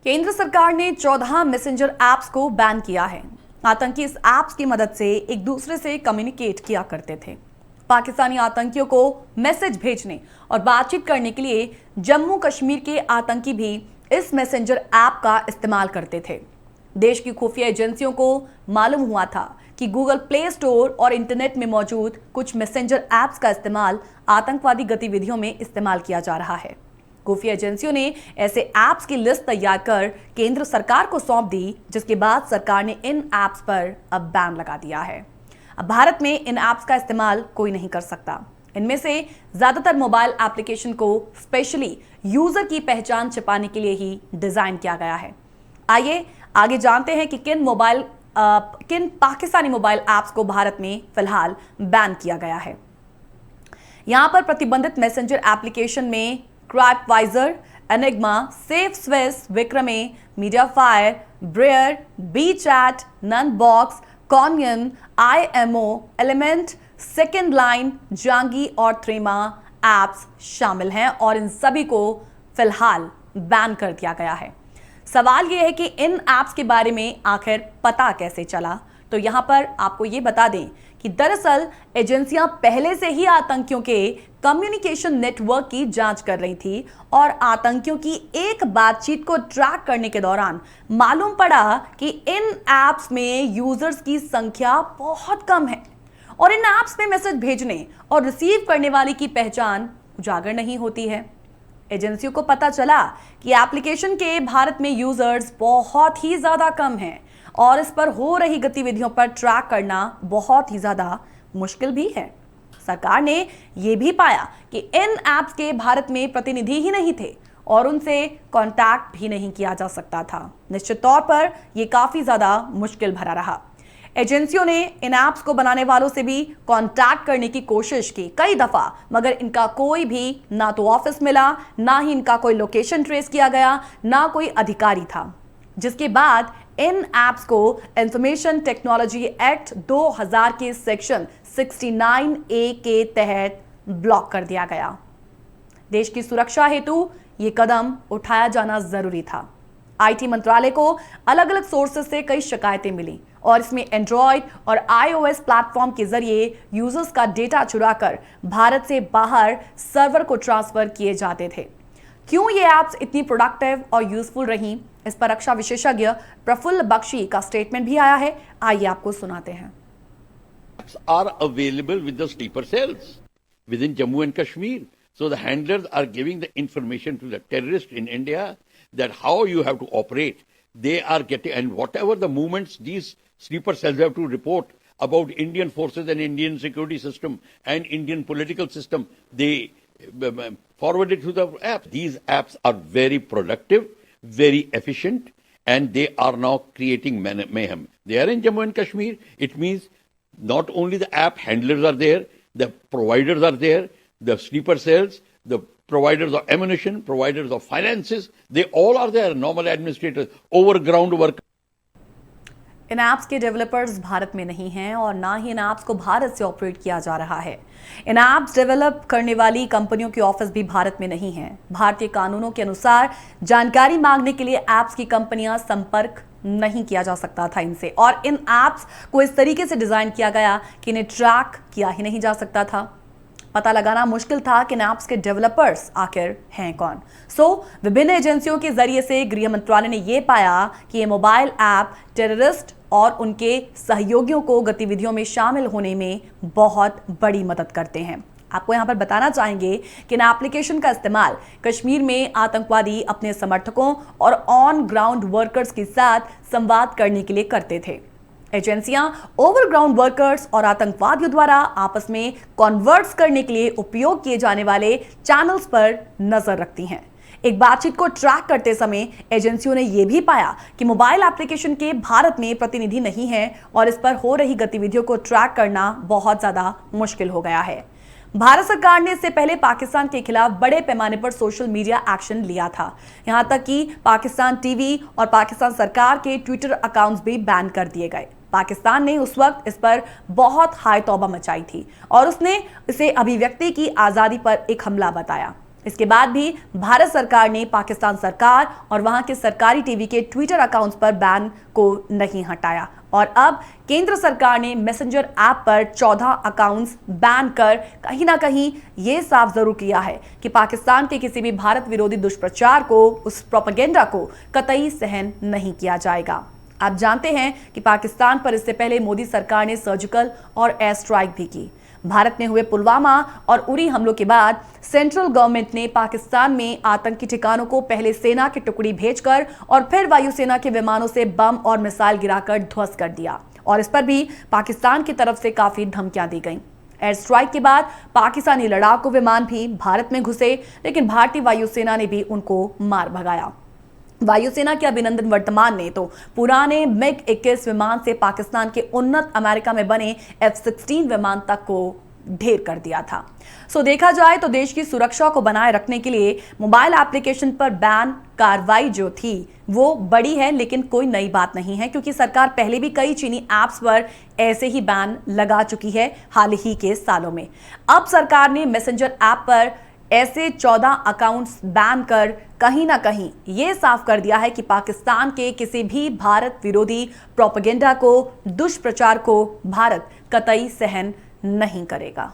केंद्र सरकार ने 14 मैसेंजर ऐप्स को बैन किया है। आतंकी इस ऐप्स की मदद से एक दूसरे से कम्युनिकेट किया करते थे। पाकिस्तानी आतंकियों को मैसेज भेजने और बातचीत करने के लिए जम्मू कश्मीर के आतंकी भी इस मैसेंजर ऐप का इस्तेमाल करते थे। देश की खुफिया एजेंसियों को मालूम हुआ था कि गूगल प्ले स्टोर और इंटरनेट में मौजूद कुछ मैसेंजर ऐप्स का इस्तेमाल आतंकवादी गतिविधियों में इस्तेमाल किया जा रहा है। खुफिया एजेंसियों ने ऐसे ऐप्स की लिस्ट तैयार कर केंद्र सरकार को सौंप दी, जिसके बाद सरकार ने इन ऐप्स पर अब बैन लगा दिया है। अब भारत में इन ऐप्स का इस्तेमाल कोई नहीं कर सकता। इनमें से ज्यादातर मोबाइल एप्लीकेशन को स्पेशली यूजर की पहचान छिपाने के लिए ही डिजाइन किया गया है। आइए आगे जानते हैं कि किन पाकिस्तानी मोबाइल ऐप्स को भारत में फिलहाल बैन किया गया है। यहां पर प्रतिबंधित मैसेंजर एप्लीकेशन में Crypviser, Enigma, Safe Swiss, Wickrme, MediaFire, Briar, B Chat, Nandbox, Conion, IMO, Element, Second Line, Zangi और थ्रीमा ऐप्स शामिल हैं और इन सभी को फिलहाल बैन कर दिया गया है। सवाल यह है कि इन ऐप्स के बारे में आखिर पता कैसे चला। तो यहां पर आपको यह बता दें कि दरअसल एजेंसियां पहले से ही आतंकियों के कम्युनिकेशन नेटवर्क की जांच कर रही थी और आतंकियों की एक बातचीत को ट्रैक करने के दौरान मालूम पड़ा कि इन ऐप्स में यूजर्स की संख्या बहुत कम है और इन ऐप्स में मैसेज भेजने और रिसीव करने वाले की पहचान उजागर नहीं होती है। एजेंसियों को पता चला कि एप्लीकेशन के भारत में यूजर्स बहुत ही ज्यादा कम हैं और इस पर हो रही गतिविधियों पर ट्रैक करना बहुत ही ज्यादा मुश्किल भी है। सरकार ने यह भी पाया कि इन ऐप्स के भारत में प्रतिनिधि ही नहीं थे और उनसे कांटेक्ट भी नहीं किया जा सकता था। निश्चित तौर पर यह काफी ज्यादा मुश्किल भरा रहा। एजेंसियों ने इन ऐप्स को बनाने वालों से भी कांटेक्ट करने की कोशिश की कई दफा, मगर इनका कोई भी ना तो ऑफिस मिला, ना ही इनका कोई लोकेशन ट्रेस किया गया, ना कोई अधिकारी था। जिसके बाद इन ऐप्स को इंफॉर्मेशन टेक्नोलॉजी एक्ट 2000 के सेक्शन 69A के तहत ब्लॉक कर दिया गया। देश की सुरक्षा हेतु यह कदम उठाया जाना जरूरी था। IT मंत्रालय को अलग अलग सोर्सेस से कई शिकायतें मिली और इसमें एंड्रॉयड और iOS प्लेटफॉर्म के जरिए यूजर्स का डेटा चुराकर भारत से बाहर सर्वर को ट्रांसफर किए जाते थे। क्यों ये ऐप्स इतनी प्रोडक्टिव और यूजफुल रही, इस पर रक्षा विशेषज्ञ प्रफुल्ल बख्शी का स्टेटमेंट भी आया है। आइए आपको सुनाते हैं। Are available with the sleeper cells within Jammu and Kashmir. So the handlers are giving the information to the terrorists in India that how you have to operate. They are getting, and whatever the movements these sleeper cells have to report about Indian forces and Indian security system and Indian political system, they forward it to the apps. These apps are very productive, very efficient, and they are now creating mayhem. They are in Jammu and Kashmir. It means not only the app handlers are there, the providers are there, the sleeper cells, the providers of ammunition, providers of finances, they all are there, normal administrators, overground workers. In apps के developers Bharat में नहीं हैं और ना ही इन apps को भारत से operate किया जा रहा है। इन ऐप्स डेवलप करने वाली कंपनियों के ऑफिस भी भारत में नहीं हैं। भारतीय कानूनों के अनुसार जानकारी मांगने के लिए ऐप्स की कंपनियां संपर्क नहीं किया जा सकता था इनसे, और इन ऐप्स को इस तरीके से डिजाइन किया गया कि इन्हें ट्रैक किया ही नहीं जा सकता था। पता लगाना मुश्किल था कि इन ऐप्स के डेवलपर्स आखिर हैं कौन। विभिन्न एजेंसियों के जरिए से गृह मंत्रालय ने यह पाया कि ये मोबाइल ऐप टेररिस्ट और उनके सहयोगियों को गतिविधियों में शामिल होने में बहुत बड़ी मदद करते हैं। आपको यहां पर बताना चाहेंगे कि इन एप्लीकेशन का इस्तेमाल कश्मीर में आतंकवादी अपने समर्थकों और ऑन ग्राउंड वर्कर्स के साथ संवाद करने के लिए करते थे। एजेंसियां ओवरग्राउंड वर्कर्स और आतंकवादियों द्वारा आपस में कन्वर्ट्स करने के लिए उपयोग किए जाने वाले चैनल्स पर नजर रखती हैं। एक बातचीत को ट्रैक करते समय एजेंसियों ने यह भी पाया कि मोबाइल एप्लीकेशन के भारत में प्रतिनिधि नहीं है और इस पर हो रही गतिविधियों को ट्रैक करना बहुत ज्यादा मुश्किल हो गया है। भारत सरकार ने इससे पहले पाकिस्तान के खिलाफ बड़े पैमाने पर सोशल मीडिया एक्शन लिया था। यहां तक कि पाकिस्तान टीवी और पाकिस्तान सरकार के ट्विटर अकाउंट्स भी बैन कर दिए गए। पाकिस्तान ने उस वक्त इस पर बहुत हाय तौबा मचाई थी और उसने इसे अभिव्यक्ति की आजादी पर एक हमला बताया। इसके बाद भी भारत सरकार ने पाकिस्तान सरकार और वहां के सरकारी टीवी के ट्विटर अकाउंट्स पर बैन को नहीं हटाया और अब केंद्र सरकार ने मैसेंजर ऐप पर 14 अकाउंट्स बैन कर कहीं ना कहीं यह साफ जरूर किया है कि पाकिस्तान के किसी भी भारत विरोधी दुष्प्रचार को, उस प्रोपेगेंडा को कतई सहन नहीं किया जाएगा। आप जानते हैं कि पाकिस्तान पर इससे पहले मोदी सरकार ने सर्जिकल और एयर स्ट्राइक भी की। भारत में हुए पुलवामा और उरी हमलों के बाद सेंट्रल गवर्नमेंट ने पाकिस्तान में आतंकी ठिकानों को पहले सेना की टुकड़ी भेजकर और फिर वायुसेना के विमानों से बम और मिसाइल गिराकर ध्वस्त कर दिया और इस पर भी पाकिस्तान की तरफ से काफी धमकियां दी गईं। एयर स्ट्राइक के बाद पाकिस्तानी लड़ाकू विमान भी भारत में घुसे, लेकिन भारतीय वायुसेना ने भी उनको मार भगाया। वायुसेना के अभिनंदन वर्तमान ने तो पुराने मिग 21 विमान से पाकिस्तान के उन्नत अमेरिका में बने F-16 विमान तक को ढेर कर दिया था। सो देखा जाए तो देश की सुरक्षा को बनाए रखने के लिए मोबाइल एप्लीकेशन पर बैन कार्रवाई जो थी वो बड़ी है, लेकिन कोई नई बात नहीं है क्योंकि सरकार पहले भी कई चीनी ऐप्स पर ऐसे ही बैन लगा चुकी है हाल ही के सालों में। अब सरकार ने मैसेंजर ऐप पर ऐसे 14 अकाउंट्स बैन कर कहीं ना कहीं ये साफ कर दिया है कि पाकिस्तान के किसी भी भारत विरोधी प्रोपेगेंडा को, दुष्प्रचार को भारत कतई सहन नहीं करेगा।